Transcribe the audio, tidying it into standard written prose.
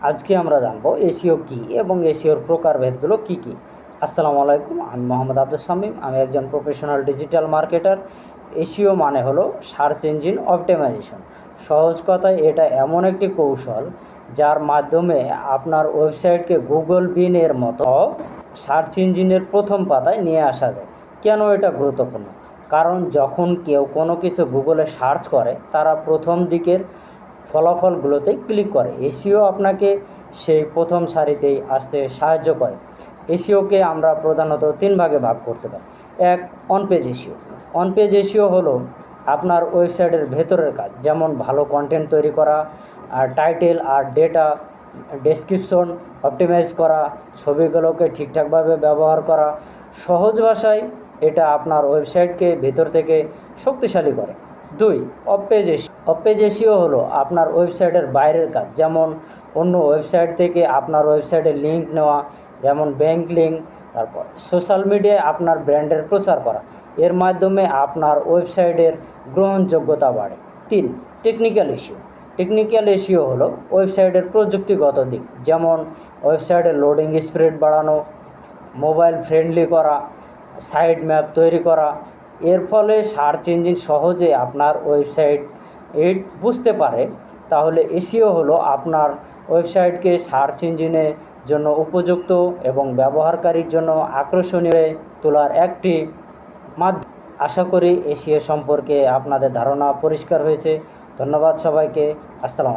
আজকে আমরা জানবো এসইও কি এবং এসইওর প্রকারভেদগুলো কি কি। আসসালামু আলাইকুম, আমি মোহাম্মদ আব্দুল শামীম। আমি একজন প্রফেশনাল ডিজিটাল মার্কেটার। এসইও মানে হলো সার্চ ইঞ্জিন অপটিমাইজেশন। সহজ কথায় এটা এমন একটি কৌশল যার মাধ্যমে আপনার ওয়েবসাইটকে গুগল বিনের মতো সার্চ ইঞ্জিনের প্রথম পাতায় নিয়ে আসা যায়। কেন এটা গুরুত্বপূর্ণ? কারণ যখন কেউ কোনো কিছু গুগলে সার্চ করে তারা প্রথম দিকের ফলাফলগুলোতে ক্লিক করে। এসইও আপনাকে সেই প্রথম সারিতেই আসতে সাহায্য করে। এসইওকে আমরা প্রধানত তিন ভাগে ভাগ করতে পারি। এক, on page SEO. On page SEO হলো আপনার ওয়েবসাইটের ভেতরের কাজ, যেমন ভালো কন্টেন্ট তৈরি করা, আর টাইটেল আর ডেটা ডেসক্রিপশন অপটিমাইজ করা, ছবিগুলোকে ঠিকঠাকভাবে ব্যবহার করা। সহজ ভাষায় এটা আপনার ওয়েবসাইটকে ভেতর থেকে শক্তিশালী করে। দুই, অফ পেজ এসইও হলো আপনার ওয়েবসাইটের বাইরের কাজ, যেমন অন্য ওয়েবসাইট থেকে আপনার ওয়েবসাইটের লিঙ্ক নেওয়া, যেমন ব্যাংক লিঙ্ক। তারপর সোশ্যাল মিডিয়ায় আপনার ব্র্যান্ডের প্রচার করা। এর মাধ্যমে আপনার ওয়েবসাইটের গ্রহণযোগ্যতা বাড়ে। তিন, টেকনিক্যাল এসইও। টেকনিক্যাল এসইও হলো ওয়েবসাইটের প্রযুক্তিগত দিক, যেমন ওয়েবসাইটের লোডিং স্পিড বাড়ানো, মোবাইল ফ্রেন্ডলি করা, সাইট ম্যাপ তৈরি করা। এর ফলে সার্চ ইঞ্জিন সহজে আপনার ওয়েবসাইট বুঝতে পারে। তাহলে এসইও হলো আপনার ওয়েবসাইটকে সার্চ ইঞ্জিনের জন্য উপযুক্ত এবং ব্যবহারকারীর জন্য আকর্ষণীয় তোলার একটি মাধ্যম। আশা করি এসইও সম্পর্কে আপনাদের ধারণা পরিষ্কার হয়েছে। ধন্যবাদ সবাইকে। আসসালামু আলাইকুম।